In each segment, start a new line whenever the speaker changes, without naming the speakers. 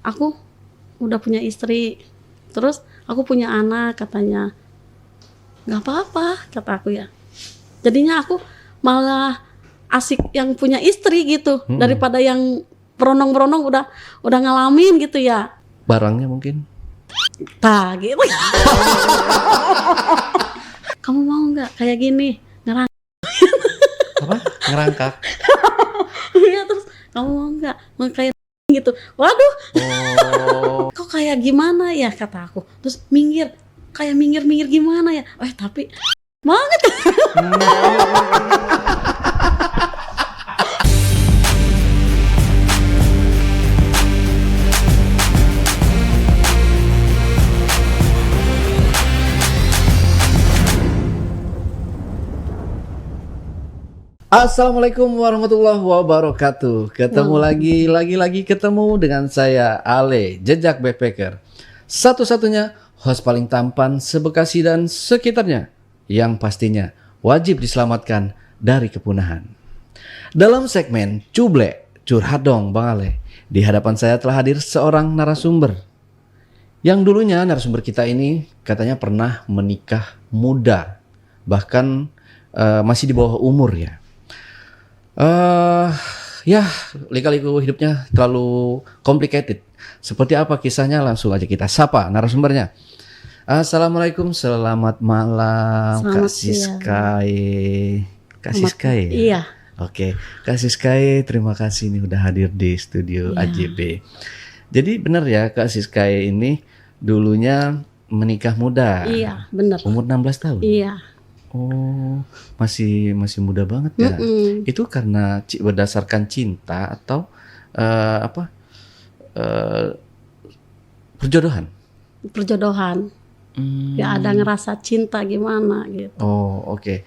aku udah punya istri, terus aku punya anak katanya. Nggak apa-apa kata aku ya. Jadinya aku malah asik yang punya istri gitu daripada yang beronong-beronong udah ngalamin gitu ya.
Barangnya mungkin.
Tah gitu. Kamu mau nggak kayak gini
Apa? Ngerangkak.
ya, terus kamu mau kayak gitu. Waduh,
Oh.
kok kayak gimana ya kata aku. Terus kayak minggir gimana ya. Tapi banget.
Assalamualaikum warahmatullahi wabarakatuh. Ketemu lagi ketemu dengan saya Ale, Jejak Backpacker. Satu-satunya host paling tampan se-Bekasi dan sekitarnya yang pastinya wajib diselamatkan dari kepunahan. Dalam segmen Cuble, curhat dong Bang Ale. Di hadapan saya telah hadir seorang narasumber. Yang dulunya narasumber kita ini katanya pernah menikah muda. Bahkan masih di bawah umur ya. Ya, lika-liku hidupnya terlalu complicated. Seperti apa kisahnya, langsung aja kita sapa narasumbernya. Assalamualaikum, selamat malam Kak Siskae. Kak Siskae?
Iya.
Oke, Kak Siskae, terima kasih nih udah hadir di studio AJB. Jadi benar ya Kak Siskae ini dulunya menikah muda.
Iya, benar.
Umur 16 tahun?
Iya.
Oh, masih muda banget ya. Itu karena berdasarkan cinta atau perjodohan?
Perjodohan. Gak ada ngerasa cinta gimana gitu.
Oh, oke.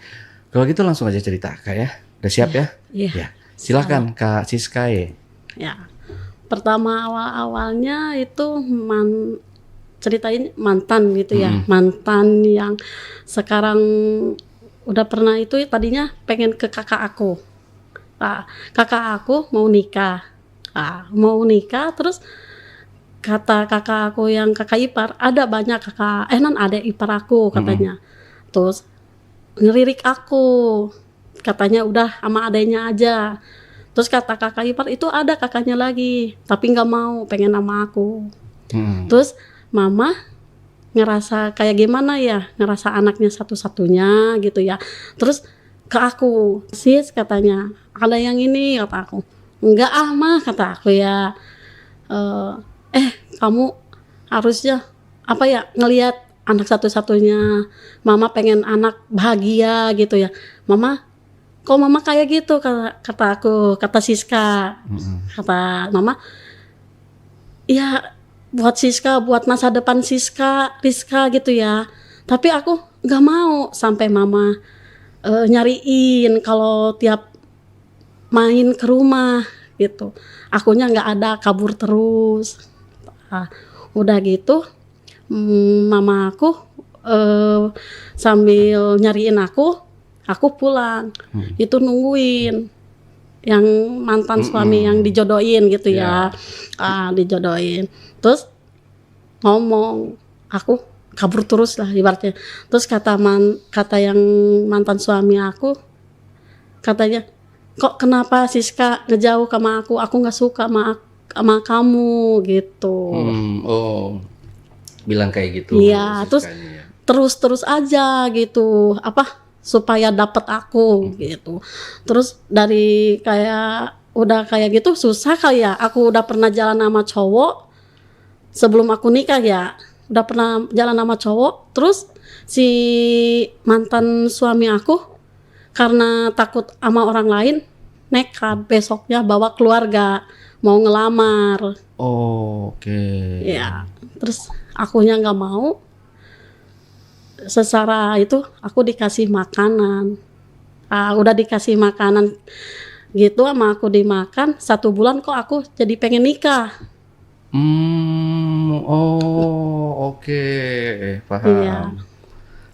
Kalau gitu langsung aja cerita Kak ya. Udah siap ya?
Iya.
Ya. Silakan Kak Siskae.
Ya. Pertama awalnya itu ceritain mantan gitu ya. Mantan yang sekarang udah pernah itu tadinya pengen ke kakak aku. Kakak aku mau nikah. Terus kata kakak aku yang kakak ipar, ada banyak kakak, adek ipar aku katanya. Terus ngelirik aku. Katanya udah sama adenya aja. Terus kata kakak ipar itu ada kakaknya lagi, tapi nggak mau, pengen sama aku. Terus mama ngerasa kayak gimana ya, ngerasa anaknya satu-satunya gitu ya. Terus ke aku, sis katanya, ada yang ini kata aku. Enggak mah kata aku ya. Kamu harusnya ngelihat anak satu-satunya. Mama pengen anak bahagia gitu ya. Mama kayak gitu kata aku, kata Siska. Kata mama, ya buat Siska, buat masa depan Rizka gitu ya. Tapi aku nggak mau sampai mama nyariin kalau tiap main ke rumah gitu. Akunya nggak ada, kabur terus. Udah gitu, mama aku sambil nyariin aku pulang. Itu nungguin yang mantan suami yang dijodohin gitu ya. Dijodohin. Terus ngomong, aku kabur terus lah ibaratnya. Terus kata yang mantan suami aku, katanya, kok kenapa Siska ngejauh sama aku nggak suka sama kamu gitu.
Oh, bilang kayak gitu.
Iya, terus aja gitu, supaya dapet aku gitu. Terus dari udah kayak gitu susah kali ya. Aku udah pernah jalan sama cowok sebelum aku nikah ya, udah pernah jalan sama cowok. Terus si mantan suami aku karena takut sama orang lain, nekat besoknya bawa keluarga mau ngelamar.
Oke.
Ya, terus akunya nggak mau. Secara itu aku dikasih makanan. Udah dikasih makanan gitu sama aku dimakan, 1 bulan kok aku jadi pengen nikah.
Oke, paham.
Iya.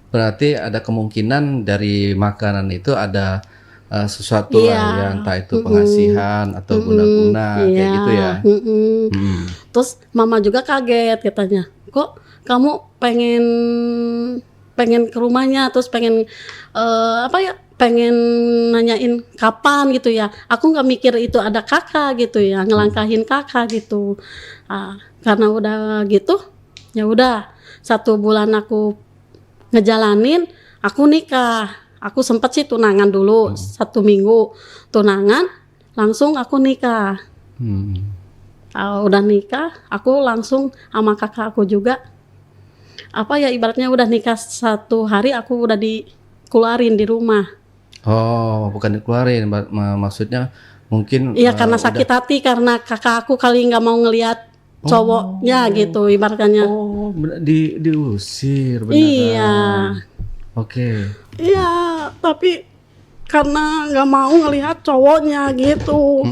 Berarti ada kemungkinan dari makanan itu ada sesuatu lah ya, entah itu pengasihan atau guna-guna kayak gitu ya.
Terus mama juga kaget katanya, kok kamu pengen ke rumahnya, terus pengen pengen nanyain kapan gitu ya. Aku nggak mikir itu ada kakak gitu ya, ngelangkahin kakak gitu. Karena udah gitu, ya udah 1 bulan aku ngejalanin, aku nikah. Aku sempet sih tunangan dulu 1 minggu, tunangan langsung aku nikah. Udah nikah, aku langsung sama kakak aku juga. Ibaratnya udah nikah 1 hari, aku udah dikeluarin di rumah.
Oh, bukan dikeluarin, maksudnya mungkin
iya karena sakit hati, karena kakak aku kali nggak mau ngelihat cowoknya gitu ibaratnya.
Oh, diusir beneran.
Iya.
Oke.
Iya, tapi karena nggak mau ngelihat cowoknya gitu.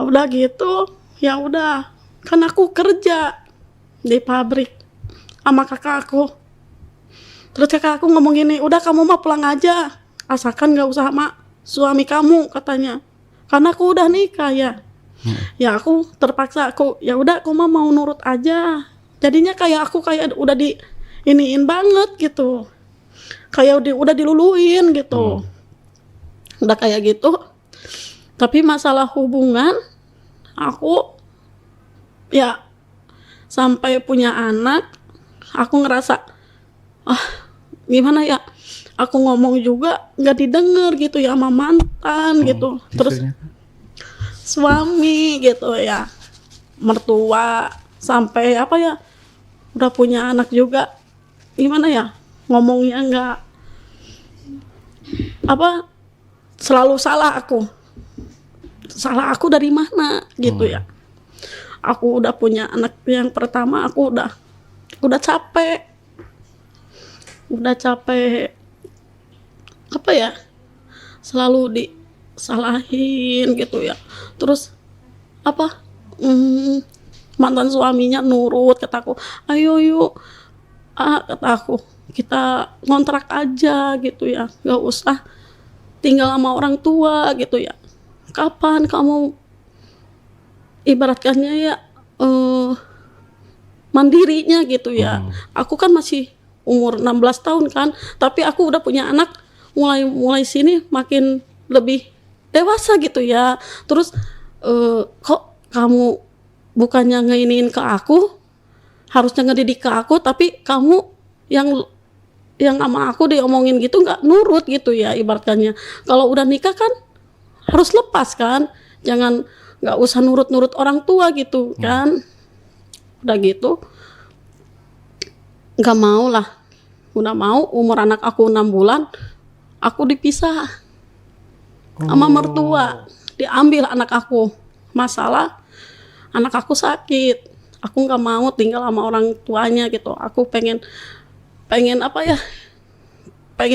Udah gitu, ya udah, kan aku kerja di pabrik sama kakak aku. Terus kakak aku ngomong gini, udah kamu mah pulang aja, asalkan nggak usah sama suami kamu katanya, karena aku udah nikah ya. Ya aku terpaksa, ya udah aku mah mau nurut aja. Jadinya kayak aku udah iniin banget gitu, kayak udah diluluin gitu. Udah kayak gitu. Tapi masalah hubungan, aku ya sampai punya anak, aku ngerasa gimana ya, aku ngomong juga nggak didengar gitu ya sama mantan gitu. Terus suami gitu ya, mertua, sampai udah punya anak juga, gimana ya, ngomongnya nggak selalu salah aku dari mana gitu ya. Aku udah punya anak yang pertama, aku udah capek selalu disalahin gitu ya. Terus mantan suaminya nurut, kataku ayo yuk, kataku kita ngontrak aja gitu ya, nggak usah tinggal sama orang tua gitu ya. Kapan kamu ibaratkannya ya mandirinya gitu ya. Aku kan masih umur 16 tahun kan, tapi aku udah punya anak mulai sini makin lebih dewasa gitu ya. Terus kok kamu bukannya ngeiniin ke aku, harusnya ngedidik ke aku, tapi kamu yang sama aku diomongin gitu nggak nurut gitu ya ibaratkannya. Kalau udah nikah kan harus lepas kan, nggak usah nurut orang tua gitu kan. Udah gitu nggak mau lah, udah mau umur anak aku 6 bulan aku dipisah sama mertua, diambil anak aku. Masalah anak aku sakit, aku nggak mau tinggal sama orang tuanya gitu. Aku pengen pengen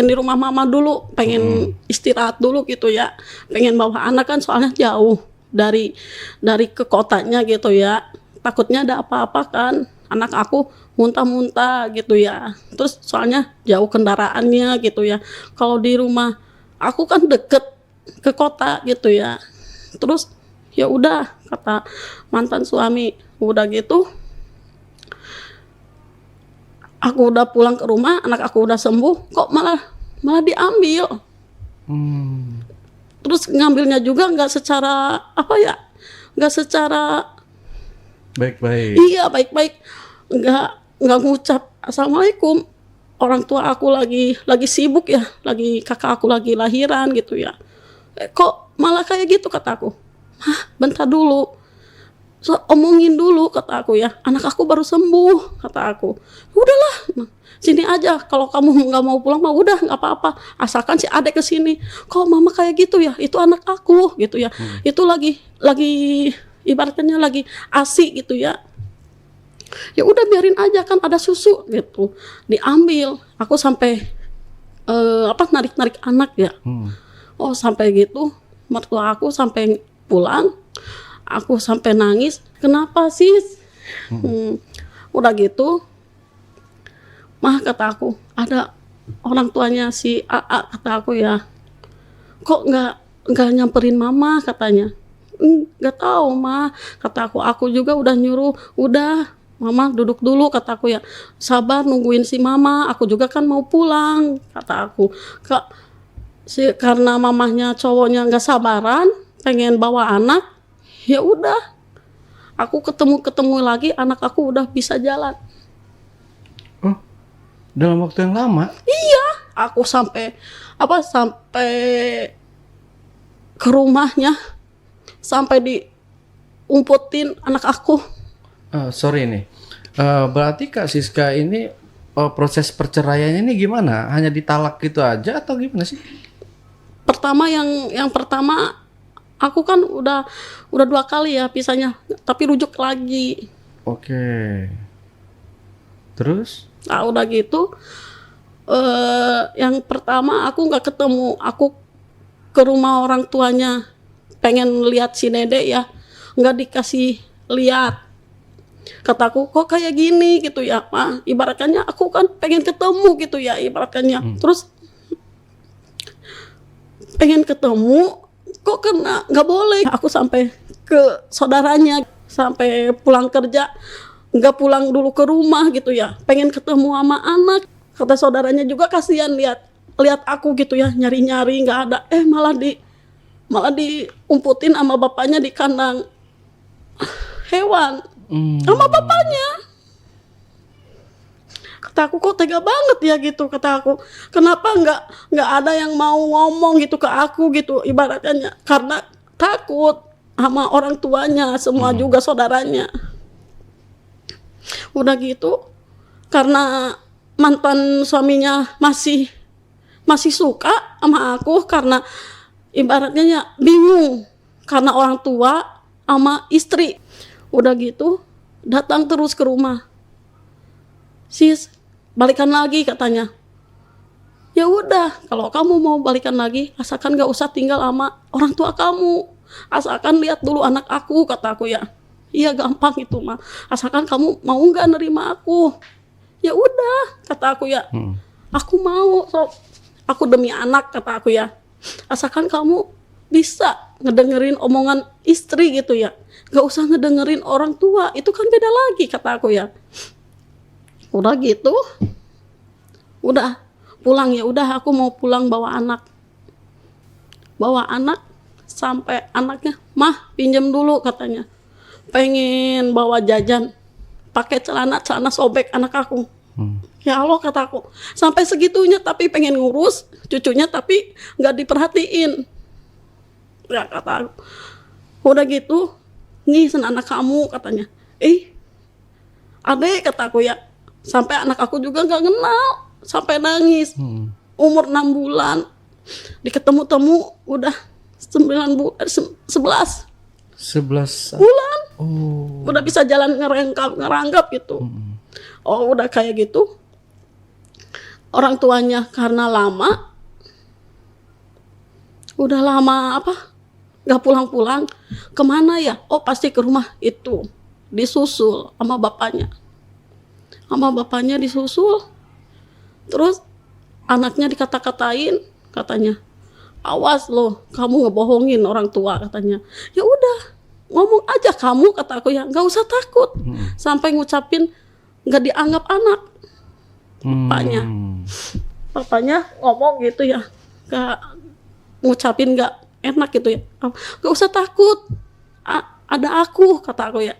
di rumah mama dulu, pengen istirahat dulu gitu ya, pengen bawa anak kan, soalnya jauh dari ke kotanya gitu ya, takutnya ada apa-apa kan, anak aku muntah-muntah gitu ya. Terus soalnya jauh kendaraannya gitu ya. Kalau di rumah aku kan deket ke kota gitu ya. Terus ya udah, kata mantan suami, udah gitu aku udah pulang ke rumah, anak aku udah sembuh, kok malah diambil. Terus ngambilnya juga nggak secara
baik-baik.
Iya, baik-baik, nggak ngucap assalamualaikum. Orang tua aku lagi sibuk ya, kakak aku lagi lahiran gitu ya. Kok malah kayak gitu, kataku. Bentar dulu, omongin dulu, kata aku ya. Anak aku baru sembuh, kata aku. Udahlah, sini aja. Kalau kamu nggak mau pulang mah udah nggak apa-apa. Asalkan si adek kesini. Kok mama kayak gitu ya? Itu anak aku gitu ya. Itu lagi ibaratnya lagi asik gitu ya. Ya udah biarin aja, kan ada susu gitu. Diambil. Aku sampai narik anak ya. Oh sampai gitu, mertua aku sampai pulang. Aku sampai nangis, kenapa sih? Udah gitu, mah kata aku, ada orang tuanya si AA, kata aku ya, kok nggak nyamperin mama, katanya. Nggak tahu mah, kata aku juga udah nyuruh, udah mama duduk dulu, kata aku ya, sabar nungguin si mama, aku juga kan mau pulang, kata aku. Karena mamahnya cowoknya nggak sabaran pengen bawa anak, ya udah aku ketemu lagi, anak aku udah bisa jalan.
Oh, dalam waktu yang lama?
Iya, aku sampai ke rumahnya, sampai diumputin anak aku.
Sorry nih, berarti Kak Siska ini proses perceraiannya ini gimana? Hanya ditalak gitu aja atau gimana sih?
Pertama yang pertama aku kan udah 2 kali ya pisahnya, tapi rujuk lagi.
Oke. Terus?
Nah, udah gitu yang pertama aku nggak ketemu, aku ke rumah orang tuanya pengen lihat si Dede ya, nggak dikasih lihat. Kataku kok kayak gini gitu ya, Ma. Ibaratkannya aku kan pengen ketemu gitu ya, ibaratkannya. Terus pengen ketemu kok kena nggak boleh. Aku sampai ke saudaranya, sampai pulang kerja nggak pulang dulu ke rumah gitu ya, pengen ketemu sama anak. Kata saudaranya juga kasihan lihat aku gitu ya, nyari nggak ada, malah diumputin sama bapaknya di kandang hewan sama bapaknya. Kata aku kok tega banget ya gitu, kata aku. Kenapa nggak ada yang mau ngomong gitu ke aku gitu, ibaratnya karena takut sama orang tuanya semua juga saudaranya. Udah gitu karena mantan suaminya masih suka sama aku, karena ibaratnya bingung karena orang tua sama istri. Udah gitu datang terus ke rumah, sis balikan lagi, katanya. Ya udah, kalau kamu mau balikan lagi, asalkan gak usah tinggal sama orang tua kamu, asalkan lihat dulu anak aku, kata aku ya. Iya gampang itu mah, asalkan kamu mau nggak nerima aku. Ya udah, kata aku ya. Aku mau, aku demi anak, kata aku ya. Asalkan kamu bisa ngedengerin omongan istri gitu ya, gak usah ngedengerin orang tua, itu kan beda lagi, kata aku ya. Udah gitu, udah pulang, ya udah aku mau pulang bawa anak sampai anaknya, mah pinjam dulu, katanya. Pengen bawa jajan, pakai celana sobek anak aku. Ya Allah, kata aku, sampai segitunya tapi pengen ngurus cucunya tapi nggak diperhatiin. Ya kata aku, udah gitu ngisen anak kamu, katanya. Adek, kata aku ya, sampai anak aku juga nggak kenal, sampai nangis. Umur 6 bulan diketemu-temu udah 11 bulan. Udah bisa jalan ngerangkap gitu. Oh udah kayak gitu, orang tuanya karena udah lama nggak pulang-pulang, kemana ya? Oh pasti ke rumah itu, disusul sama bapaknya disusul. Terus anaknya dikata-katain, katanya, awas loh kamu ngebohongin orang tua, katanya. Ya udah, ngomong aja kamu, kata aku ya, nggak usah takut. Sampai ngucapin nggak dianggap anak. Bapaknya ngomong gitu ya, ngucapin nggak enak gitu ya, nggak usah takut, ada aku, kata aku ya.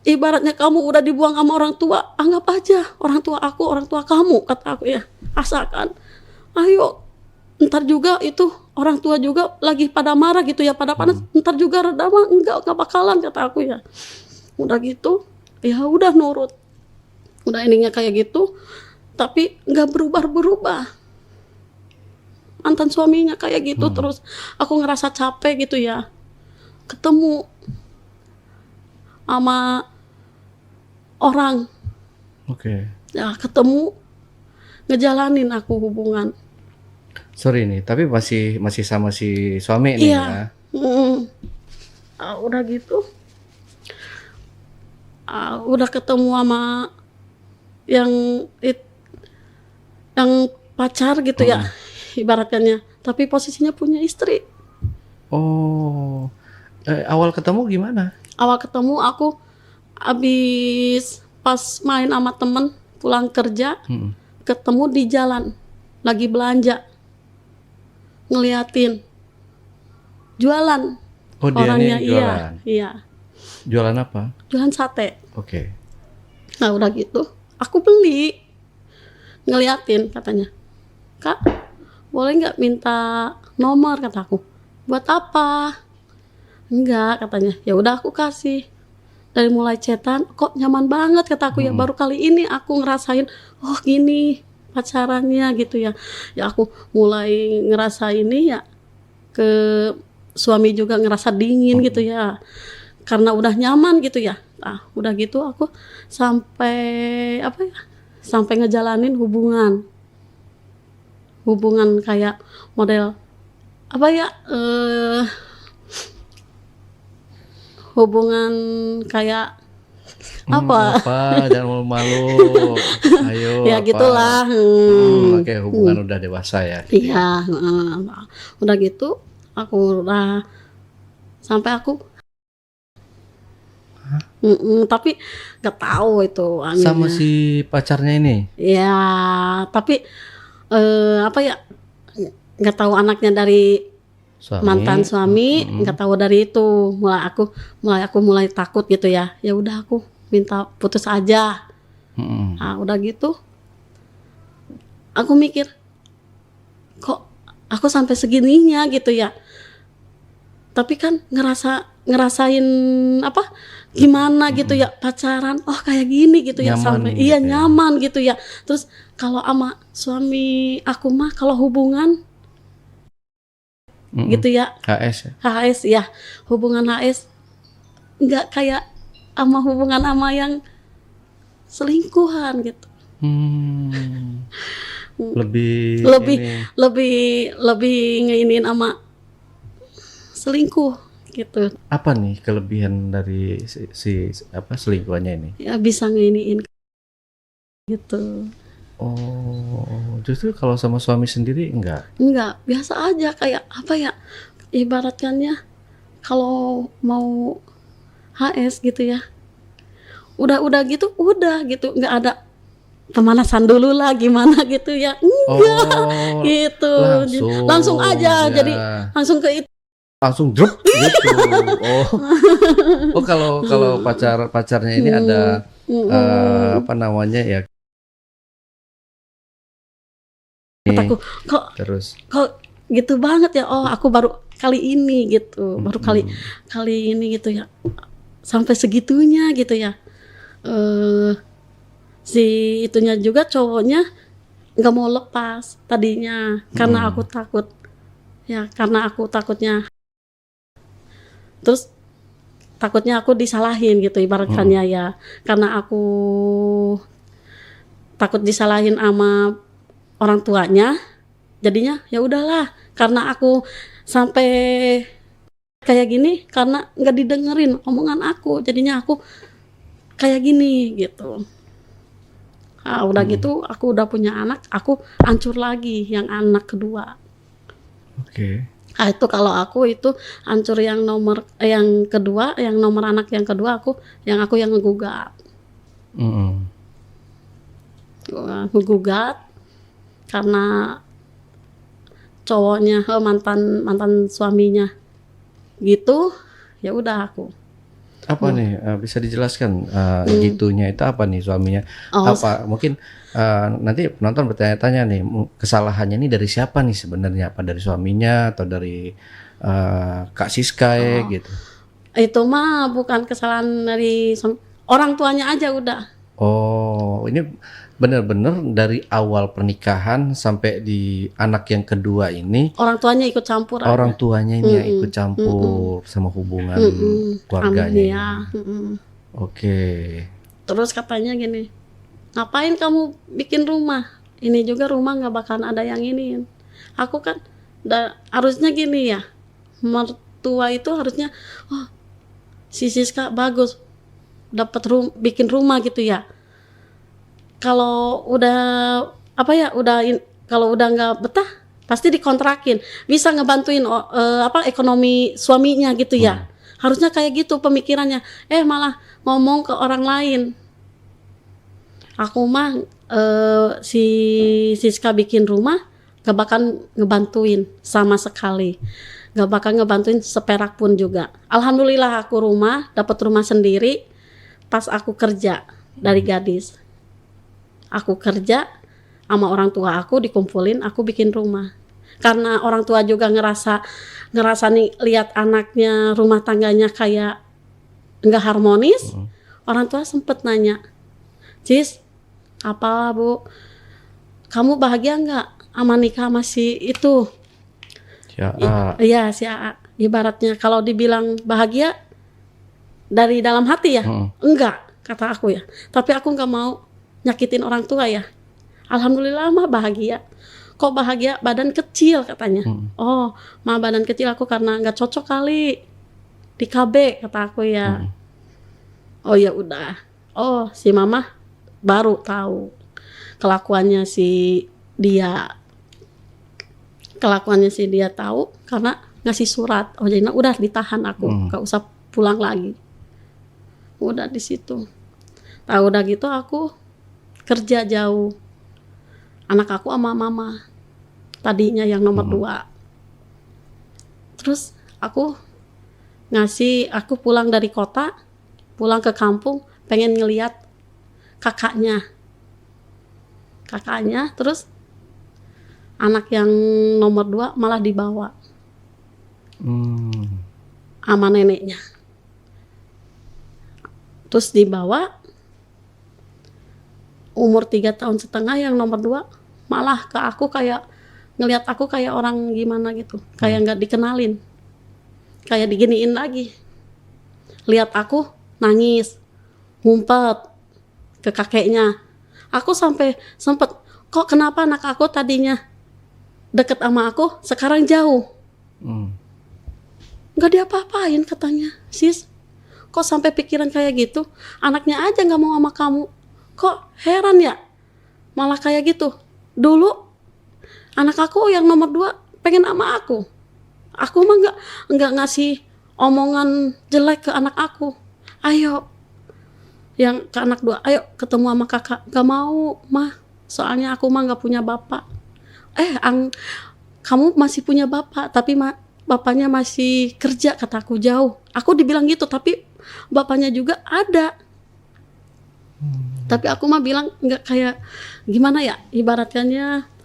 Ibaratnya kamu udah dibuang sama orang tua, anggap aja orang tua aku, orang tua kamu, kata aku ya. Asalkan ayo, ntar juga itu orang tua juga lagi pada marah gitu ya, pada panas, ntar juga reda mah enggak bakalan, kata aku ya. Udah gitu, ya udah nurut. Udah endingnya kayak gitu, tapi nggak berubah. Mantan suaminya kayak gitu terus, aku ngerasa capek gitu ya. Ketemu sama orang, ya ketemu, ngejalanin aku hubungan.
Sorry nih, tapi masih sama si suami nih ya?
Udah gitu, udah ketemu sama yang pacar gitu ya, ibaratkannya. Tapi posisinya punya istri.
Oh, awal ketemu gimana?
Awal ketemu aku habis pas main sama temen pulang kerja, ketemu di jalan lagi belanja, ngeliatin jualan.
Oh, dia
Orangnya
nih jualan.
iya.
Jualan apa?
Jualan sate.
Oke.
Nah udah gitu, aku beli. Ngeliatin katanya, Kak, boleh nggak minta nomor, kataku. Buat apa? Enggak, katanya. Ya udah aku kasih. Dari mulai chatan, kok nyaman banget, kataku. Ya baru kali ini aku ngerasain, oh gini pacarannya gitu ya. Ya aku mulai ngerasa ini ya, ke suami juga ngerasa dingin gitu ya. Karena udah nyaman gitu ya. Nah, udah gitu aku sampai apa ya? Sampai ngejalanin hubungan kayak model apa ya, hubungan kayak apa?
Jangan malu-malu. Ayo.
Ya
apa?
gitulah.
Oke, hubungan udah dewasa ya.
Iya, udah gitu aku udah sampai aku tapi nggak tahu itu
Sama si pacarnya ini.
ya, tapi apa ya, nggak tahu anaknya dari
Suami.
mantan suami, nggak tahu dari itu. Mulai takut gitu ya. Ya udah aku minta putus aja. Nah, udah gitu aku mikir, kok aku sampai segininya gitu ya. Tapi kan ngerasain apa gimana gitu ya, pacaran, oh kayak gini gitu ya,
Nyaman
sampai
gitu ya.
nyaman gitu ya. Terus kalau sama suami aku mah kalau hubungan gitu ya,
HS ya.
HS ya, hubungan HS nggak kayak sama hubungan sama yang selingkuhan gitu.
Lebih
lebih ngeinin sama selingkuh gitu
apa nih kelebihan dari si apa selingkuhannya ini?
ya, bisa ngeiniin gitu.
Oh, justru kalau sama suami sendiri enggak?
Enggak, biasa aja, kayak apa ya, ibaratkannya kalau mau HS gitu ya, udah gitu nggak ada pemanasan dulu lah gimana gitu ya, enggak.
Oh,
Gitu langsung aja
ya.
jadi langsung ke itu.
Langsung drop gitu. Oh kalau pacarnya ini ada apa namanya ya?
Kataku, kok gitu banget ya. Oh, aku baru kali ini gitu, baru kali ini gitu ya, sampai segitunya gitu ya. Si itunya juga cowoknya nggak mau lepas tadinya karena aku takut ya, karena aku takutnya, terus takutnya aku disalahin gitu ibaratkannya ya, karena aku takut disalahin sama orang tuanya, jadinya ya udahlah, karena aku sampai kayak gini karena nggak didengerin omongan aku, jadinya aku kayak gini gitu. Nah, udah gitu aku udah punya anak, aku hancur lagi yang anak kedua.
Oke.
Nah, itu kalau aku itu hancur yang yang kedua, yang nomor anak yang kedua aku yang ngegugat. Ngegugat karena cowoknya mantan suaminya gitu. Ya udah aku.
Apa nih bisa dijelaskan gitunya itu apa nih suaminya?
Oh,
apa mungkin nanti penonton bertanya-tanya nih, kesalahannya ini dari siapa nih sebenarnya? Apa dari suaminya atau dari Kak Siska gitu?
itu mah bukan kesalahan dari orang tuanya aja udah.
Oh, ini benar-benar dari awal pernikahan sampai di anak yang kedua ini
Orang tuanya ikut campur
orang
aja.
tuanya ini yang ikut campur sama hubungan keluarganya
Ya.
ini. Oke.
Terus katanya gini, ngapain kamu bikin rumah? Ini juga rumah nggak bakalan ada yang iniin. Aku kan harusnya gini ya, mertua itu harusnya, oh si Siska bagus, dapat bikin rumah gitu ya. Kalau udah apa ya, udah kalau udah nggak betah pasti dikontrakin, bisa ngebantuin ekonomi suaminya gitu ya. Harusnya kayak gitu pemikirannya, malah ngomong ke orang lain. Aku mah si Siska bikin rumah gak bakal ngebantuin sama sekali, gak bakal ngebantuin seperak pun juga. Alhamdulillah aku dapat rumah sendiri pas aku kerja dari gadis. Aku kerja sama orang tua aku dikumpulin, aku bikin rumah. Karena orang tua juga ngerasa nih lihat anaknya rumah tangganya kayak nggak harmonis. Orang tua sempet nanya, Cis, apa Bu, kamu bahagia nggak sama nikah sama si itu? Iya, si AA. Ibaratnya kalau dibilang bahagia dari dalam hati ya, enggak, kata aku ya. Tapi aku nggak mau nyakitin orang tua ya. Alhamdulillah mah bahagia. Kok bahagia? Badan kecil katanya. Oh, mah badan kecil aku karena nggak cocok kali di KB, kata aku ya. Oh ya udah. Oh, si mama baru tahu kelakuannya si dia tahu karena ngasih surat. Oh jadi udah ditahan aku, nggak usah pulang lagi. Udah di situ. Tahu udah gitu aku kerja jauh. Anak aku sama mama tadinya yang nomor 2. Terus aku pulang dari kota, pulang ke kampung, pengen ngeliat kakaknya, terus anak yang nomor 2 malah dibawa sama neneknya. Terus dibawa, umur 3 tahun setengah yang nomor 2 malah ke aku kayak ngelihat aku kayak orang gimana gitu, kayak nggak dikenalin, kayak diginiin lagi. Lihat aku nangis, ngumpet ke kakeknya. Aku sampai sempet, kok kenapa anak aku tadinya deket sama aku sekarang jauh? Nggak diapa-apain katanya, Sis. Kok sampai pikiran kayak gitu? Anaknya aja nggak mau sama kamu. Kok heran ya? Malah kayak gitu. Dulu anak aku yang nomor 2 pengen sama aku. Aku mah nggak ngasih omongan jelek ke anak aku. Ayo, yang ke anak 2, ayo ketemu sama kakak. Gak mau mah, soalnya aku mah nggak punya bapak. Kamu masih punya bapak, tapi bapaknya masih kerja, kataku jauh. Aku dibilang gitu, tapi bapaknya juga ada. Tapi aku mah bilang nggak kayak gimana ya, ibaratkannya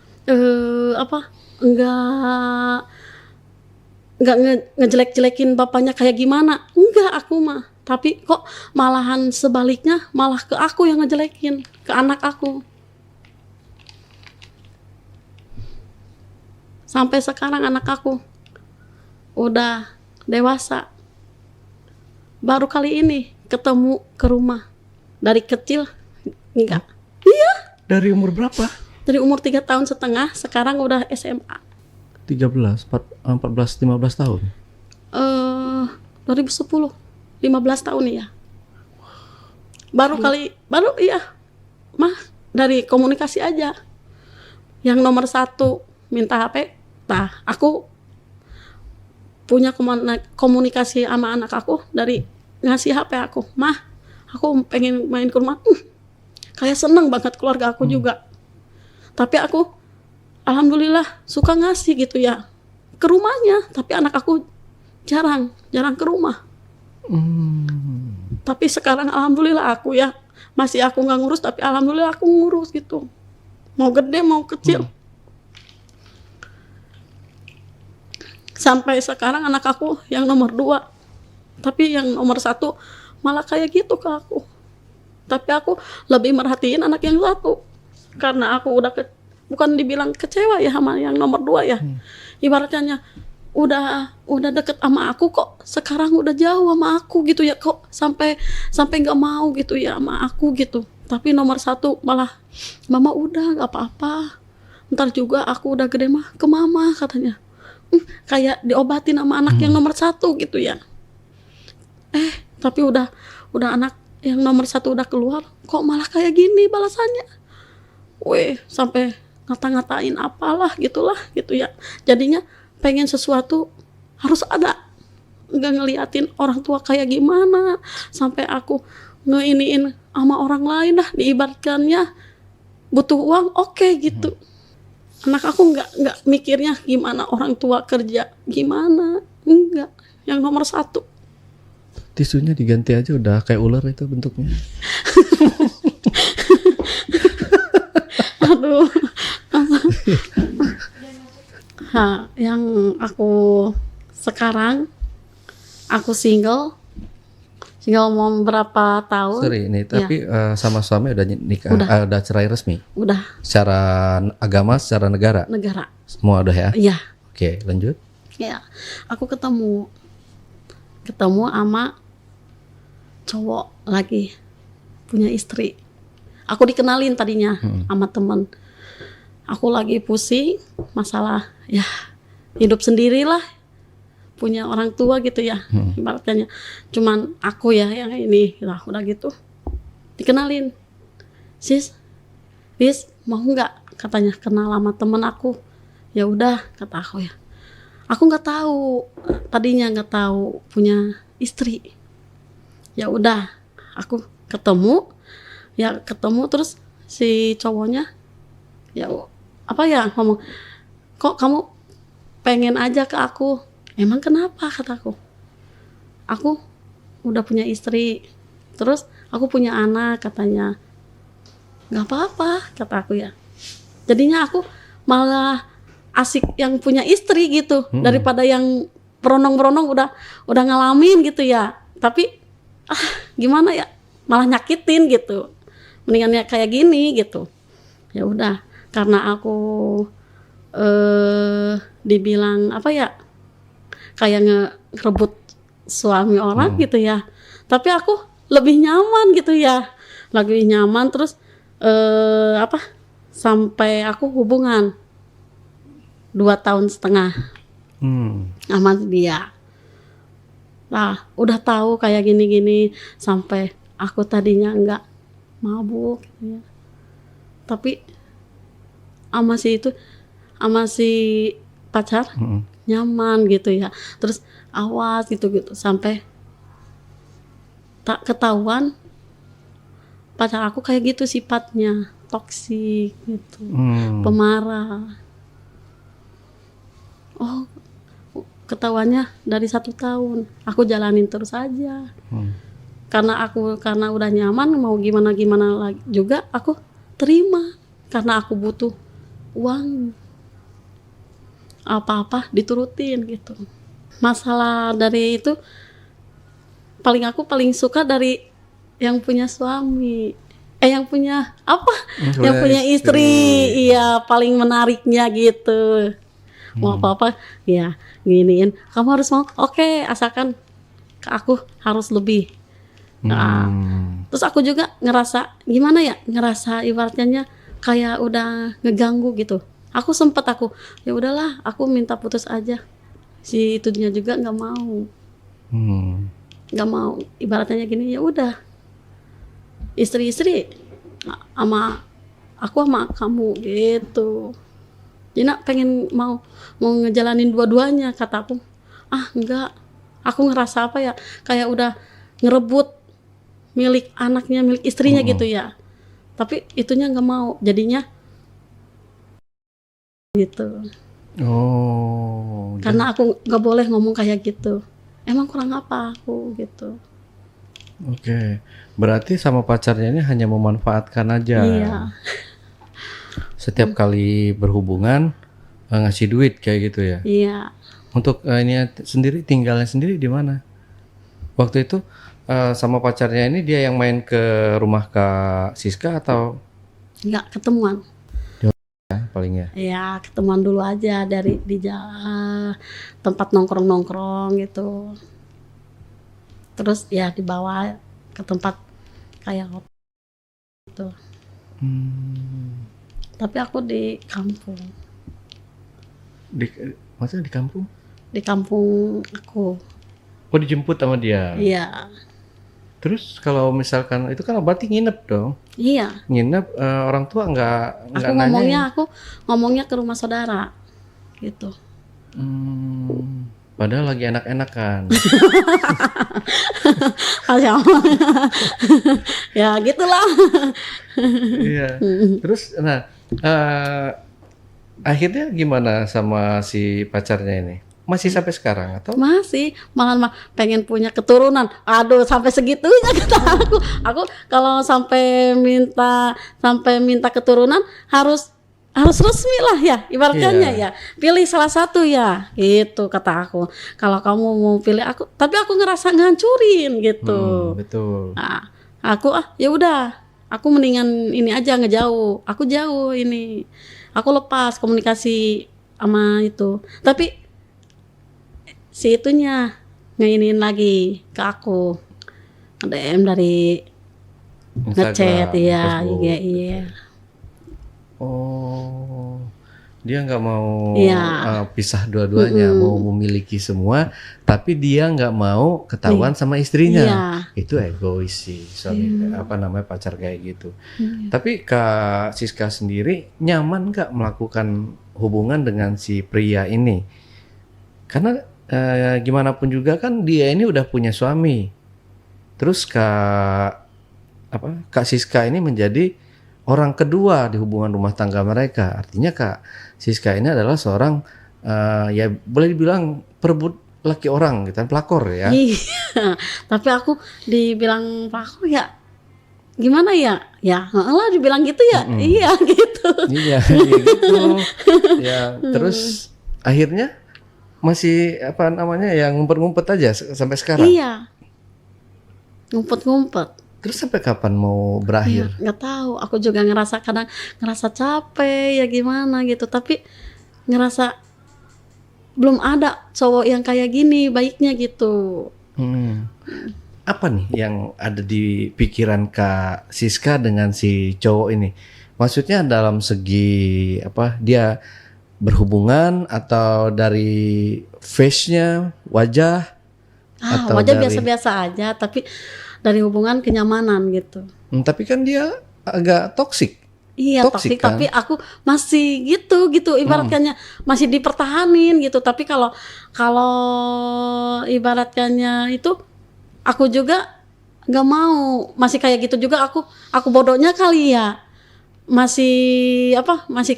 nggak ngejelek-jelekin bapaknya kayak gimana, enggak aku mah. Tapi kok malahan sebaliknya, malah ke aku yang ngejelekin, ke anak aku. Sampai sekarang anak aku udah dewasa, baru kali ini ketemu ke rumah. Dari kecil enggak. Iya.
Dari umur berapa?
Dari umur 3 tahun setengah, sekarang udah SMA.
14, 14, 15 tahun?
2010, 15 tahun ya. Baru iya. Mah, dari komunikasi aja. Yang nomor 1 minta HP, aku punya komunikasi sama anak aku dari ngasih HP aku. Mah, aku pengen main ke rumah. Kayak seneng banget keluarga aku juga. Tapi aku alhamdulillah suka ngasih gitu ya ke rumahnya. Tapi anak aku jarang ke rumah. Tapi sekarang alhamdulillah aku ya, masih aku nggak ngurus, tapi alhamdulillah aku ngurus gitu. Mau gede mau kecil. Sampai sekarang anak aku yang nomor 2. Tapi yang nomor 1 malah kayak gitu ke aku. Tapi aku lebih merhatiin anak yang 1. Karena aku udah bukan dibilang kecewa ya sama yang nomor 2 ya. Ibaratnya udah deket sama aku kok sekarang udah jauh sama aku gitu ya, kok sampai nggak mau gitu ya sama aku gitu. Tapi nomor 1 malah, mama udah nggak apa-apa, ntar juga aku udah gede mah ke mama katanya. Kayak diobatin sama anak yang nomor 1 gitu ya. Tapi udah anak yang nomor 1 udah keluar, kok malah kayak gini balasannya. Sampai ngata-ngatain apalah gitulah gitu ya. Jadinya pengen sesuatu harus ada, nggak ngeliatin orang tua kayak gimana, sampai aku ngeiniin sama orang lain lah, diibaratkannya butuh uang, oke gitu. Anak aku nggak mikirnya gimana orang tua kerja gimana, enggak. Yang nomor satu.
Tisunya diganti aja udah kayak ular itu bentuknya.
Aduh. Yang aku sekarang, aku single mau berapa tahun?
Sorry ini, tapi sama suami udah nikah, udah cerai resmi?
Udah.
Secara agama, secara negara?
Negara.
Semua udah ya?
Iya.
Oke, lanjut.
Ya, aku ketemu sama cowok lagi punya istri. Aku dikenalin tadinya sama temen. Aku lagi pusing masalah ya hidup sendirilah, punya orang tua gitu ya, ibaratnya. Cuman aku ya yang ini, lah udah gitu dikenalin, sis mau nggak, katanya kenal sama temen aku. Ya udah kata aku ya. Aku nggak tahu, tadinya nggak tahu punya istri. Ya udah, aku ketemu terus si cowoknya ya apa ya ngomong, kok kamu pengen aja ke aku? Emang kenapa, kataku. Aku udah punya istri, terus aku punya anak, katanya. Nggak apa-apa, kata aku ya. Jadinya aku malah asik yang punya istri gitu, daripada yang beronong-beronong udah ngalamin gitu ya. Tapi gimana ya, malah nyakitin gitu. Mendingan ya kayak gini gitu. Ya udah, karena aku dibilang apa ya, kayak ngerebut suami orang gitu ya. Tapi aku lebih nyaman gitu ya, lebih nyaman. Terus sampai aku hubungan 2,5 tahun sama dia. Nah, udah tahu kayak gini-gini, sampai aku tadinya nggak mabuk gitu ya. Tapi sama si pacar nyaman gitu ya. Terus awas gitu-gitu, sampai tak ketahuan pacar aku kayak gitu sifatnya, toksik gitu, pemarah. Oh, ketahuannya dari 1 tahun. Aku jalanin terus aja. Karena udah nyaman, mau gimana lagi juga aku terima, karena aku butuh uang, apa-apa diturutin gitu. Masalah dari itu aku paling suka dari yang punya suami, yang punya yang punya istri. Iya, paling menariknya gitu. Mau apa-apa ya giniin, kamu harus mau, oke, asalkan ke aku harus lebih. Nah, terus aku juga ngerasa gimana ya, ibaratnya kayak udah ngeganggu gitu. Aku ya udahlah, aku minta putus aja. Si itunya juga nggak mau, ibaratnya gini, ya udah, istri sama aku sama kamu gitu. Jadi pengen mau ngejalanin dua-duanya, kata aku. Enggak, aku ngerasa apa ya, kayak udah ngerebut milik anaknya, milik istrinya gitu ya. Tapi itunya nggak mau, jadinya gitu. Karena aku nggak boleh ngomong kayak gitu. Emang kurang apa aku gitu.
Oke, berarti sama pacarnya ini hanya memanfaatkan aja.
Iya.
Setiap kali berhubungan ngasih duit kayak gitu ya.
Iya.
Untuk ini sendiri, tinggalnya sendiri di mana? Waktu itu sama pacarnya ini dia yang main ke rumah Kak Siska atau?
Enggak, ketemuan.
Ya, paling ya.
Iya, ketemuan dulu aja di jalan, tempat nongkrong gitu. Terus ya dibawa ke tempat kayak hotel gitu. Tapi aku di kampung.
Maksudnya di kampung?
Di kampung aku.
Oh, dijemput sama dia?
Iya.
Terus kalau misalkan itu kan berarti nginep dong.
Iya.
Nginep orang tua nggak nanyain.
Aku ngomongnya ke rumah saudara gitu.
Padahal lagi enak-enakan.
Ya gitulah.
Iya. Terus nah akhirnya gimana sama si pacarnya ini? Masih sampai sekarang atau?
Masih, malah pengen punya keturunan. Aduh, sampai segitunya kata aku. Aku kalau sampai minta keturunan harus resmi lah ya, ibaratnya ya. Pilih salah satu ya, gitu kata aku. Kalau kamu mau pilih aku, tapi aku ngerasa ngancurin gitu.
Betul.
Nah, aku ya udah, aku mendingan ini aja ngejauh. Aku jauh ini. Aku lepas komunikasi sama itu. Tapi si itunya ngeinin lagi ke aku. DM dari ngechat ya, iya.
Oh, dia nggak mau
Iya.
pisah dua-duanya, mau memiliki semua, tapi dia nggak mau ketahuan sama istrinya.
Iya.
Itu egois sih, suami pacar kayak gitu. Tapi Kak Siska sendiri nyaman nggak melakukan hubungan dengan si pria ini? Karena gimana pun juga kan dia ini udah punya suami. Terus Kak Siska ini menjadi orang kedua di hubungan rumah tangga mereka. Artinya Kak Siska ini adalah seorang ya boleh dibilang perebut laki orang gitu kan, pelakor ya.
Iya. Tapi aku dibilang pelakor ya gimana ya? Ya, lah dibilang gitu ya. Iya gitu.
Iya gitu. Ya, terus akhirnya masih yang ngumpet-ngumpet aja sampai sekarang.
Iya. Ngumpet-ngumpet.
Terus sampai kapan mau berakhir?
Ya, nggak tahu. Aku juga kadang ngerasa capek ya gimana gitu. Tapi ngerasa belum ada cowok yang kayak gini baiknya gitu.
Apa nih yang ada di pikiran Kak Siska dengan si cowok ini? Maksudnya dalam segi dia berhubungan atau dari face-nya, wajah? Atau
Wajah biasa-biasa aja, tapi dari hubungan kenyamanan gitu.
Tapi kan dia agak toksik.
Iya, toksik kan? Tapi aku masih gitu ibaratkannya masih dipertahanin gitu. Tapi kalau ibaratkannya itu aku juga nggak mau, masih kayak gitu juga aku bodohnya kali ya. Masih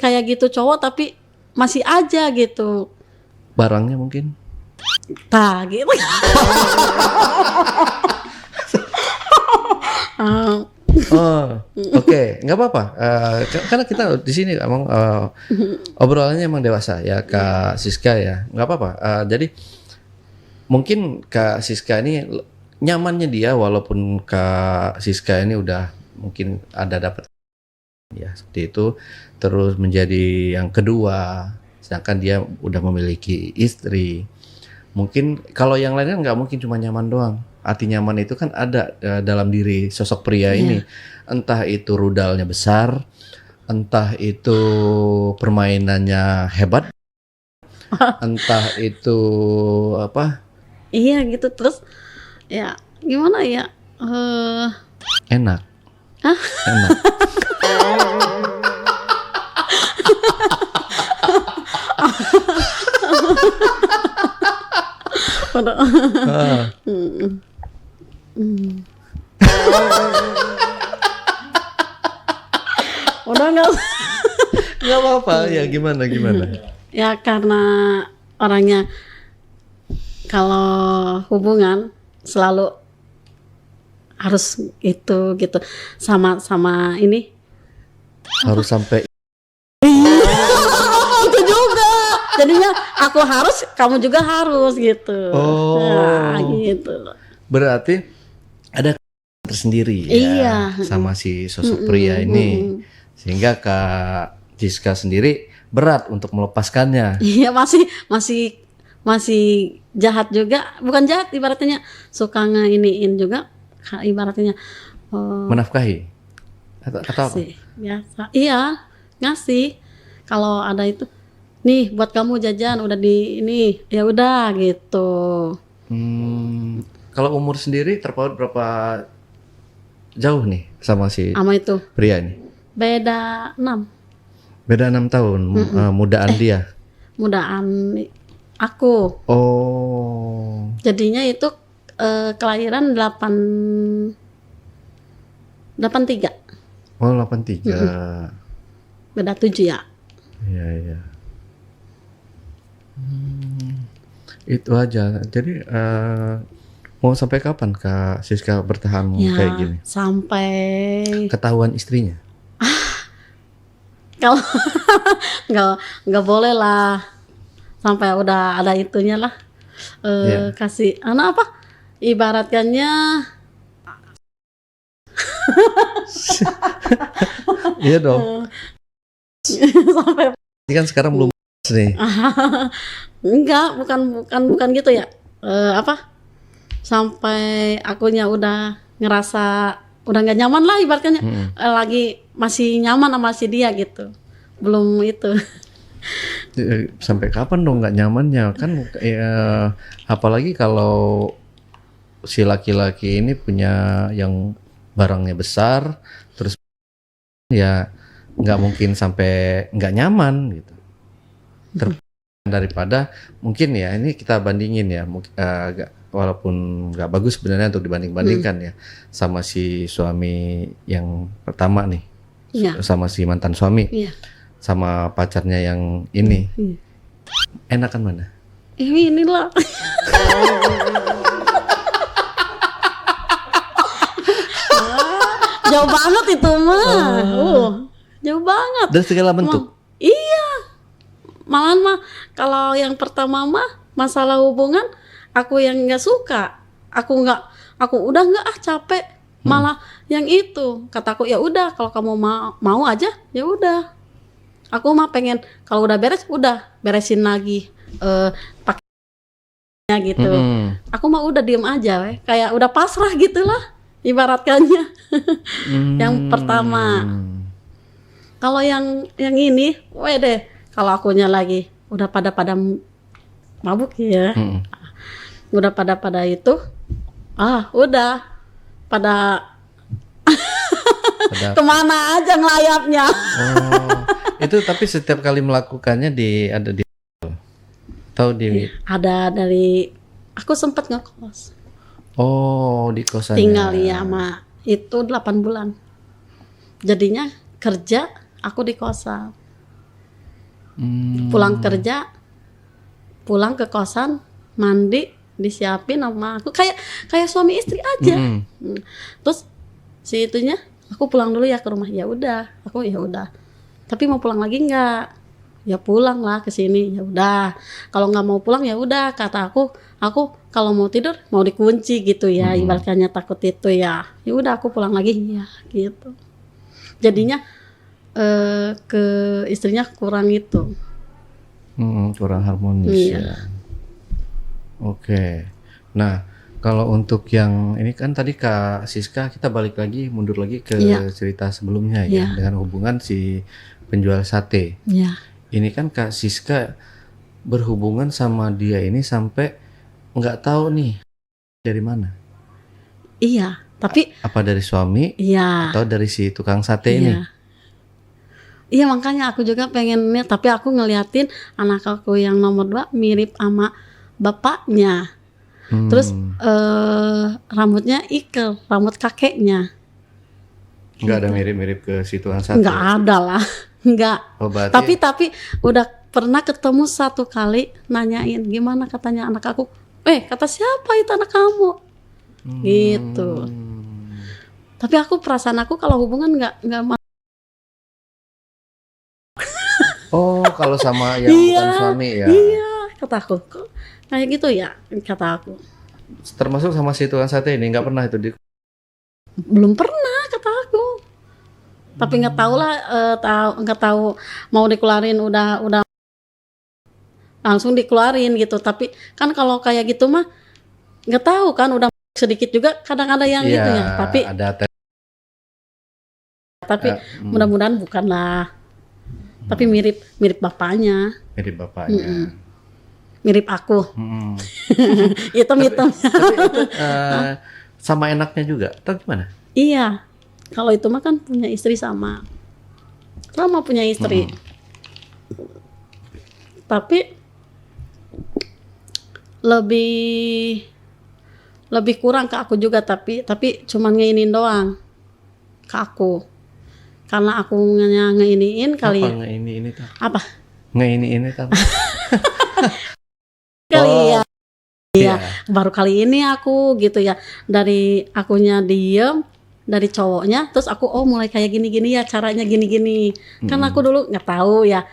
kayak gitu cowok tapi masih aja gitu.
Barangnya mungkin.
Gitu.
Oke, nggak apa-apa. Karena kita di sini emang obrolannya emang dewasa ya Kak Siska ya, nggak apa-apa. Jadi mungkin Kak Siska ini nyamannya dia walaupun Kak Siska ini udah mungkin ada dapat ya seperti itu, terus menjadi yang kedua, sedangkan dia udah memiliki istri. Mungkin kalau yang lainnya nggak mungkin cuma nyaman doang. Arti nyaman itu kan ada dalam diri sosok pria ini. Entah itu rudalnya besar, entah itu permainannya hebat, entah itu
Iya gitu, terus ya gimana ya?
Enak. Enak.
Udah
nggak apa-apa ya, gimana
ya karena orangnya kalau hubungan selalu harus gitu sama ini
harus sampai
itu juga jadinya aku harus, kamu juga harus gitu. Nah, gitu.
Berarti ada tersendiri ya sama si sosok pria ini, sehingga Kak Siska sendiri berat untuk melepaskannya.
Iya, masih jahat juga, bukan jahat, ibaratnya suka ngeiniin juga, ibaratnya
menafkahi atau apa?
Biasa, iya ngasih kalau ada itu, nih buat kamu jajan udah di ini, ya udah gitu.
Kalau umur sendiri terpaut berapa jauh nih sama si
Sama itu
pria ini?
beda 6.
Beda 6 tahun, mudaan dia.
Mudaan aku.
Oh.
Jadinya itu kelahiran 83.
Oh, 83.
Beda 7 ya.
Iya, iya. Itu aja. Jadi mau sampai kapan Kak Siska bertahan
Ya,
kayak gini?
sampai
Ketahuan istrinya?
kalau nggak boleh lah sampai udah ada itunya lah.
Iya.
Kasih anak apa? Ibaratkannya
Iya dong.
sampai
Ini kan sekarang belum nih.
enggak, bukan gitu ya. Apa? Sampai akunya udah ngerasa udah nggak nyaman lah ibaratnya. Lagi masih nyaman sama si dia gitu. Belum itu.
Sampai kapan dong nggak nyamannya kan? Apalagi kalau si laki-laki ini punya yang barangnya besar, terus ya nggak mungkin sampai nggak nyaman gitu. Daripada mungkin ya ini kita bandingin ya, walaupun nggak bagus sebenarnya untuk dibanding-bandingkan ya sama si suami yang pertama nih,
Iya.
sama si mantan suami,
Iya.
sama pacarnya yang ini,
Iya.
enakan mana?
Inilah. Jauh banget itu mah. Jauh banget.
Dari segala bentuk.
Iya. Malahan mah kalau yang pertama mah masalah hubungan aku yang nggak suka. Aku udah nggak capek. Malah yang itu kataku ya udah kalau kamu mau aja ya udah. Aku mah pengen kalau udah beres udah beresin lagi pakainya gitu. Aku mah udah diem aja weh. Kayak udah pasrah gitulah ibaratkannya. Yang pertama. Kalau yang ini, deh kalau akunya lagi udah pada mabuk ya. Udah pada itu udah pada kemana aja ngelayapnya.
Itu tapi setiap kali melakukannya ada di tahu di
ada dari aku sempat ngekos.
Oh, di kosannya.
Tinggal ya sama itu 8 bulan. Jadinya kerja aku di kosan. Pulang kerja, pulang ke kosan, mandi, disiapin sama aku kayak suami istri aja. Terus si itunya aku pulang dulu ya ke rumah. Ya udah, aku ya udah. Tapi mau pulang lagi enggak? Ya pulang lah ke sini. Ya udah. Kalau nggak mau pulang ya udah, kata aku kalau mau tidur mau dikunci gitu ya. Ibaratnya takut itu ya. Ya udah aku pulang lagi ya gitu. Jadinya ke istrinya kurang itu.
Kurang harmonis ya. Oke. Nah, kalau untuk yang ini kan tadi Kak Siska kita mundur lagi ke cerita sebelumnya ya dengan hubungan si penjual sate.
Iya.
Ini kan Kak Siska berhubungan sama dia ini sampai nggak tahu nih dari mana.
Iya, tapi
apa dari suami atau dari si tukang sate ini?
Iya, makanya aku juga pengennya, tapi aku ngeliatin anak aku yang nomor 2 mirip sama bapaknya. Terus rambutnya ikel, rambut kakeknya.
Nggak ada mirip-mirip ke si tukang sate?
Nggak ada lah, nggak.
Oh, berarti...
Tapi udah pernah ketemu satu kali, nanyain gimana katanya anak aku. Kata siapa itu anak kamu? Gitu. Tapi aku perasaan aku kalau hubungan nggak
Oh, kalau sama yang bukan suami ya?
Iya, kata aku. Kok kayak gitu ya, kata aku.
Termasuk sama si tukang sate ini, nggak pernah itu
Belum pernah, kata aku. Tapi nggak tahu lah, nggak tahu mau dikeluarin udah langsung dikeluarin gitu. Tapi kan kalau kayak gitu mah nggak tahu kan, udah sedikit juga kadang ada yang gitu ya. Tapi mudah-mudahan bukan lah. Tapi mirip bapaknya.
Mirip bapaknya.
Mirip aku. Hitam.
Tapi itu sama enaknya juga. Atau gimana?
Iya, kalau itu mah kan punya istri sama punya istri. Tapi lebih kurang ke aku juga, tapi cuman ngeinin doang ke aku. Karena aku ngeiniin kali.
Apa ngeini tuh?
Apa?
Ngeini tuh.
Kali ya.
Iya.
Baru kali ini aku gitu ya, dari akunya diem, dari cowoknya, terus aku mulai kayak gini-gini ya, caranya gini-gini. Kan aku dulu nggak tahu ya,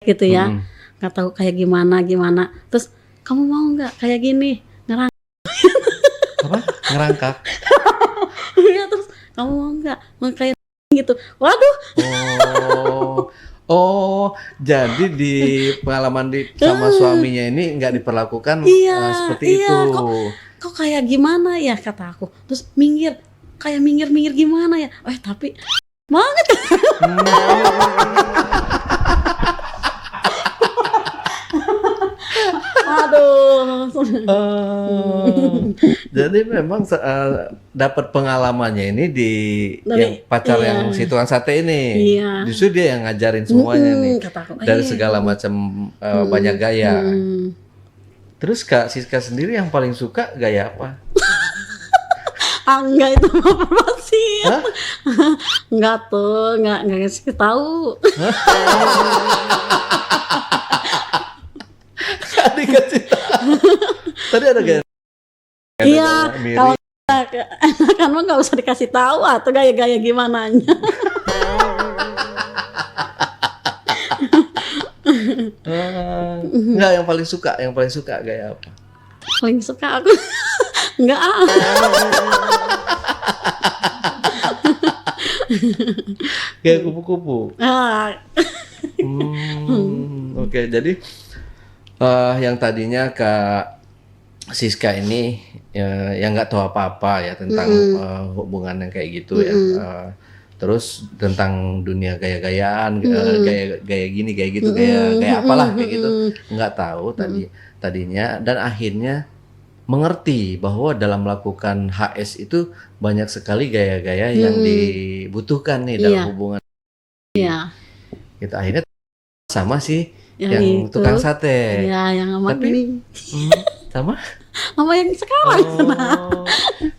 gitu ya, nggak tahu kayak gimana. Terus kamu mau nggak kayak gini,
Apa? Ngerangkak?
Iya, terus kamu mau nggak kayak gitu. Waduh.
Oh, jadi di pengalaman sama suaminya ini nggak diperlakukan seperti itu.
Kok kayak gimana ya, kata aku. Terus kayak minggir gimana ya? Tapi banget. Aduh.
Jadi memang dapat pengalamannya ini yang pacar yang si tukang sate ini.
Iya.
Justru dia yang ngajarin semuanya nih.
Kata aku,
dari segala macam banyak gaya. Terus Kak Siska sendiri yang paling suka gaya apa?
Enggak, itu mah promosi. Enggak tuh, enggak ngasih tahu.
Dikasih tahu. Tadi ada gaya.
Iya, kalau kan mah nggak usah dikasih tahu atau gaya-gaya gimananya.
Enggak, yang paling suka gaya apa?
Paling suka aku enggak
Kayak kupu-kupu. Oke, jadi yang tadinya Kak Siska ini yang nggak tahu apa-apa ya tentang hubungan yang kayak gitu ya. Terus tentang dunia gaya-gayaan, gaya gini, gaya gitu, gaya apalah kayak gitu, nggak tahu tadinya, dan akhirnya mengerti bahwa dalam melakukan HS itu banyak sekali gaya-gaya yang dibutuhkan nih dalam hubungan.
Iya.
Kita akhirnya sama sih yang tukang sate.
Iya, yang sama ini.
Sama
yang sekarang.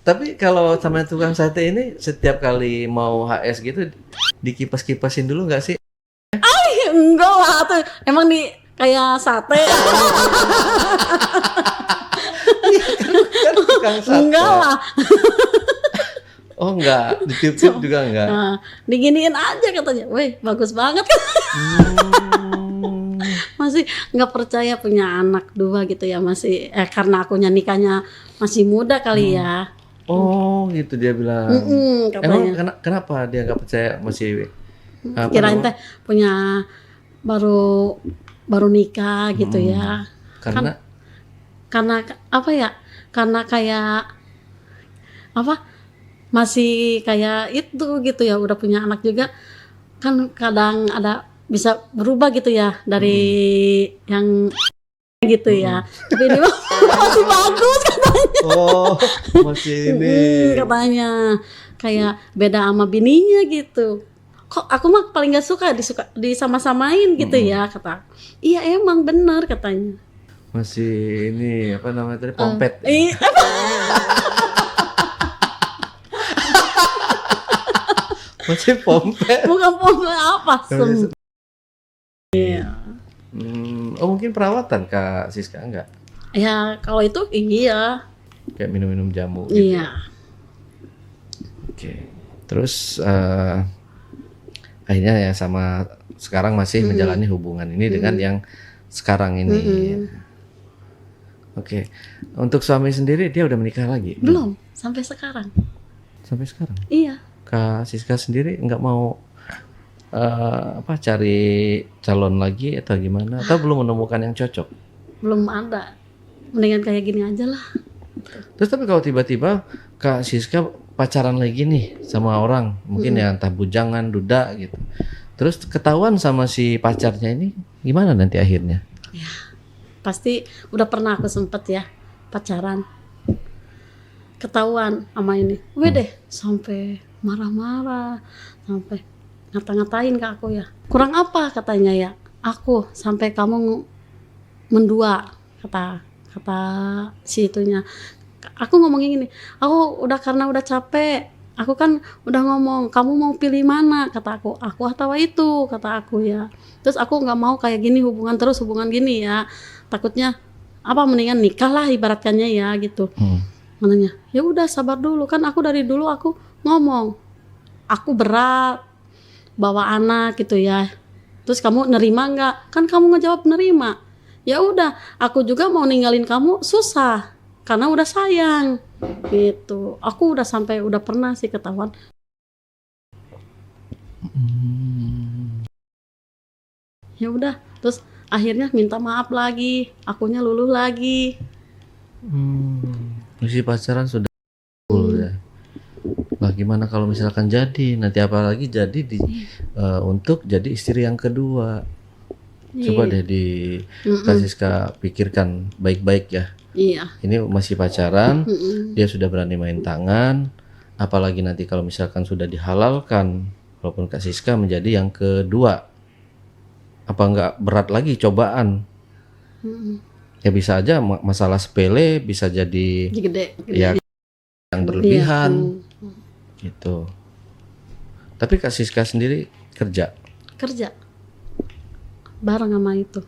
Tapi kalau sama tukang sate ini setiap kali mau HS gitu dikipas-kipasin dulu nggak sih?
Enggak lah tuh. Emang kayak sate.
Kan tukang sate.
Enggak lah.
Oh enggak, ditiup-tiup juga enggak?
Diginiin aja katanya. Weh, bagus banget. Masih nggak percaya punya anak 2 gitu ya, masih karena akunya nikahnya masih muda kali ya.
Oh gitu dia bilang. Emang kenapa dia nggak percaya masih
kirain teh punya baru nikah gitu ya. Karena apa ya? Karena kayak apa? Masih kayak itu gitu ya, udah punya anak juga kan, kadang ada bisa berubah gitu ya dari yang gitu ya. Tapi ini masih bagus katanya.
Oh, masih ini.
Katanya kayak beda sama bininya gitu. Kok aku mah paling gak suka disama-samain gitu ya, kata. Iya emang benar katanya.
Masih ini apa namanya tadi, pompet. Masih pompet.
Bukan pompet apa? Iya.
Oh mungkin perawatan Kak Siska enggak?
Ya kalau itu iya.
Kayak minum-minum jamu gitu.
Iya.
Oke. Terus akhirnya ya sama sekarang masih menjalani hubungan ini dengan yang sekarang ini. Oke. Untuk suami sendiri dia udah menikah lagi?
Belum, sampai sekarang.
Sampai sekarang?
Iya.
Kak Siska sendiri nggak mau cari calon lagi atau gimana? Atau belum menemukan yang cocok?
Belum ada. Mendingan kayak gini aja lah.
Terus tapi kalau tiba-tiba Kak Siska pacaran lagi nih sama orang, mungkin ya entah bujangan, duda gitu. Terus ketahuan sama si pacarnya ini, gimana nanti akhirnya?
Ya, pasti udah pernah aku sempet ya pacaran. ketahuan sama ini. Wih deh, sampai marah-marah, sampai ngata-ngatain ke aku ya. Kurang apa katanya ya? Aku sampai kamu mendua, kata si itunya. Aku ngomongin gini, aku karena udah capek. Aku kan udah ngomong, kamu mau pilih mana? Kata aku atau itu, kata aku ya. Terus aku nggak mau kayak gini hubungan gini ya. Takutnya apa, mendingan nikah lah ibaratkannya ya gitu. Mananya, ya udah sabar dulu, kan aku dari dulu aku ngomong, aku berat bawa anak gitu ya. Terus kamu nerima nggak? Kan kamu ngejawab nerima. Ya udah, aku juga mau ninggalin kamu susah karena udah sayang gitu. Aku udah pernah sih ketahuan. Ya udah, terus akhirnya minta maaf lagi, akunya luluh lagi.
Masih pacaran sudah ya. Nah, gimana kalau misalkan jadi nanti, apalagi jadi untuk jadi istri yang kedua? Coba deh Kak Siska pikirkan baik-baik ya.
Iya.
Ini masih pacaran, dia sudah berani main tangan, apalagi nanti kalau misalkan sudah dihalalkan, walaupun Kak Siska menjadi yang kedua, apa enggak berat lagi cobaan? Ya bisa aja masalah sepele bisa jadi
gede.
Ya yang berlebihan gitu. Tapi Kak Siska sendiri kerja
bareng sama itu.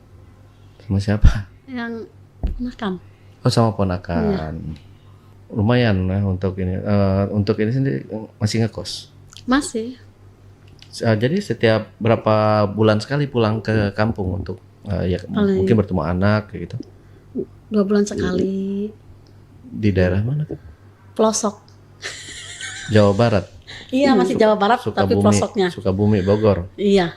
Sama siapa?
Yang ponakan.
Oh, sama ponakan. Lumayan lah untuk ini. Untuk ini sendiri masih ngekos?
Masih.
Jadi setiap berapa bulan sekali pulang ke kampung untuk mungkin bertemu anak kayak gitu?
2 bulan sekali.
Di daerah mana?
Pelosok.
Jawa Barat.
Iya, masih Jawa Barat, tapi pelosoknya.
Sukabumi, Bogor.
Iya.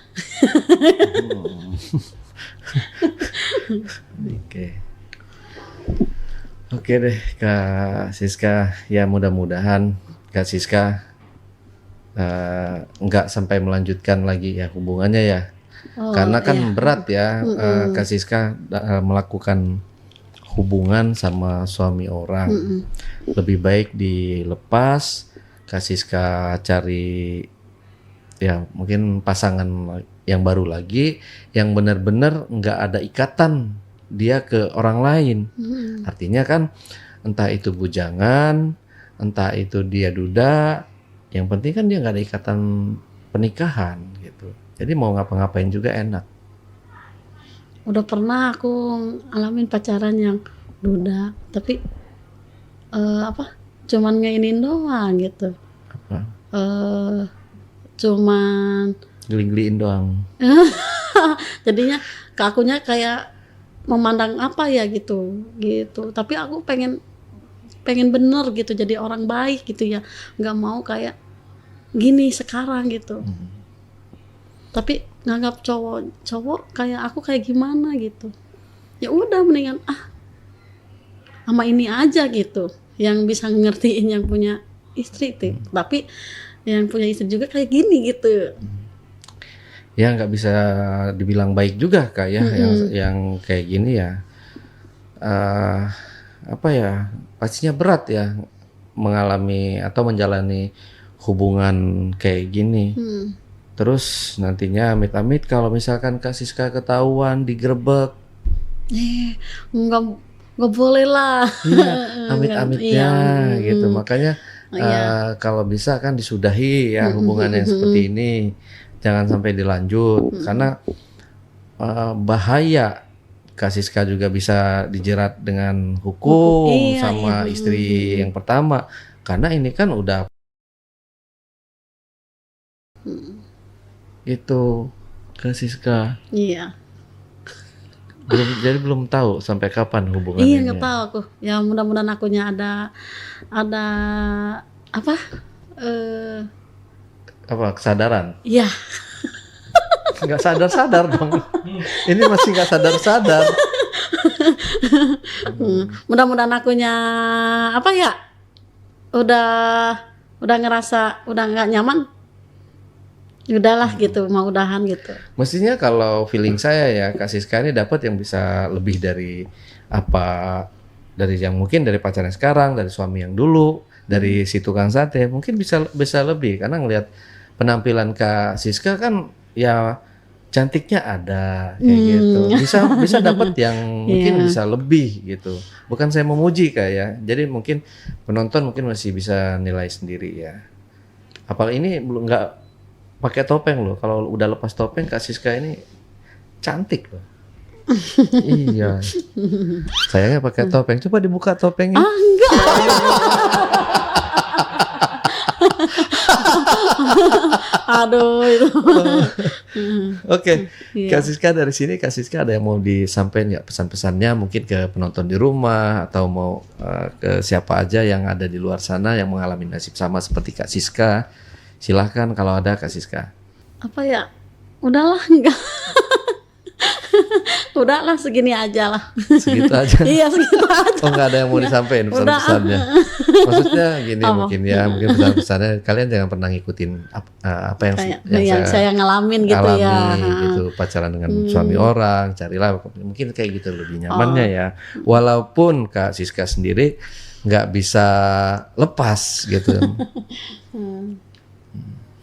Oke deh Kak Siska, ya mudah-mudahan Kak Siska nggak sampai melanjutkan lagi ya hubungannya ya. Karena kan berat ya Kak Siska melakukan hubungan sama suami orang. Lebih baik dilepas, Kak Siska cari ya mungkin pasangan yang baru lagi, yang benar-benar nggak ada ikatan dia ke orang lain. Artinya kan entah itu bujangan, entah itu dia duda, yang penting kan dia nggak ada ikatan pernikahan gitu. Jadi mau ngapa-ngapain juga enak.
Udah pernah aku alamin pacaran yang duda, tapi cuman ngeinin doang gitu.
Apa?
Cuman
geli-geliin doang.
Jadinya ke akunya kayak memandang apa ya gitu. Tapi aku pengen bener gitu, jadi orang baik gitu ya, nggak mau kayak gini sekarang gitu. Tapi nganggap cowok kayak aku kayak gimana gitu. Ya udah mendingan sama ini aja gitu, yang bisa ngertiin yang punya istri tuh. Tapi yang punya istri juga kayak gini gitu.
Ya nggak bisa dibilang baik juga Kak ya, yang kayak gini ya. Apa ya, pastinya berat ya mengalami atau menjalani hubungan kayak gini. Terus nantinya amit-amit kalau misalkan Kak Siska ketahuan digerebek.
Nggak boleh lah.
Iya, amit-amitnya gitu. Makanya kalau bisa kan disudahi ya hubungan yang seperti ini. Jangan sampai dilanjut karena bahaya. Kak Siska juga bisa dijerat dengan hukum sama istri yang pertama, karena ini kan udah itu Kak Siska.
Iya.
Jadi belum tahu sampai kapan hubungannya.
Iya, nggak tahu aku. Ya mudah-mudahan akunya ada apa?
Apa kesadaran?
Iya.
Nggak sadar dong. Ini masih nggak sadar.
Mudah-mudahan akunya apa ya? Udah ngerasa udah nggak nyaman. Udahlah gitu, mau udahan gitu.
Mestinya kalau feeling saya ya Kak Siska ini dapat yang bisa lebih dari apa dari yang mungkin dari pacarnya sekarang, dari suami yang dulu, dari si tukang sate, mungkin bisa lebih karena ngelihat penampilan Kak Siska kan ya cantiknya ada kayak gitu. Bisa dapat yang mungkin bisa lebih gitu. Bukan saya memuji Kak ya. Jadi mungkin penonton mungkin masih bisa nilai sendiri ya. Apalagi ini belum nggak pakai topeng loh. Kalau udah lepas topeng Kak Siska ini cantik loh. Iya. Sayangnya pakai topeng. Coba dibuka topengnya.
Enggak. Aduh itu.
Oke. Kak Siska dari sini Kak Siska ada yang mau disampaikan ya pesan-pesannya mungkin ke penonton di rumah atau mau ke siapa aja yang ada di luar sana yang mengalami nasib sama seperti Kak Siska. Silahkan kalau ada Kak Siska.
Apa ya? Udahlah enggak. Udahlah segini aja lah.
Segitu aja.
Iya segitu aja.
Oh nggak ada yang mau disampaikan pesan-pesannya. Maksudnya gini mungkin pesan-pesannya kalian jangan pernah ngikutin apa yang
saya ngalamin gitu
alami,
ya.
Gitu pacaran dengan suami orang, carilah mungkin kayak gitu lebih nyamannya ya. Walaupun Kak Siska sendiri nggak bisa lepas gitu.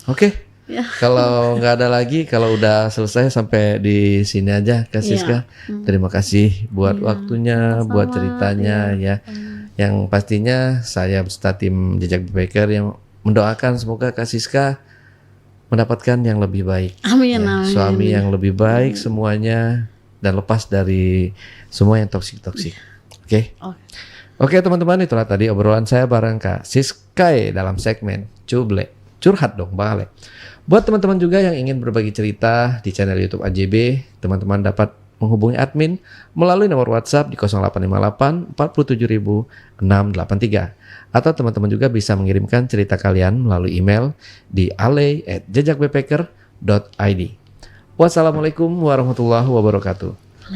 Oke.
Ya.
Kalau nggak ada lagi, kalau udah selesai sampai di sini aja Kak Siska. Terima kasih buat waktunya, buat ceritanya ya. Yang pastinya saya beserta tim Jejak Baker yang mendoakan semoga Kak Siska mendapatkan yang lebih baik.
Amin,
ya.
amin.
Suami yang lebih baik semuanya dan lepas dari semua yang toksik-toksik. Oke. Oke teman-teman, itulah tadi obrolan saya bareng Kak Siska dalam segmen Cuble. Curhat dong, Bang Ale. Buat teman-teman juga yang ingin berbagi cerita di channel YouTube AJB, teman-teman dapat menghubungi admin melalui nomor WhatsApp di 0858 4700683. Atau teman-teman juga bisa mengirimkan cerita kalian melalui email di ale@jejakbackpacker.id. Wassalamualaikum warahmatullahi wabarakatuh.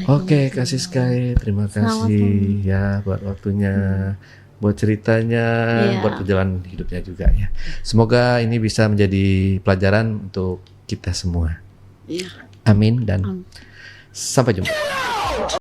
Oke, Kak Siska, terima kasih ya buat waktunya. Buat ceritanya, buat perjalanan hidupnya juga ya. Semoga ini bisa menjadi pelajaran untuk kita semua. Amin dan sampai jumpa.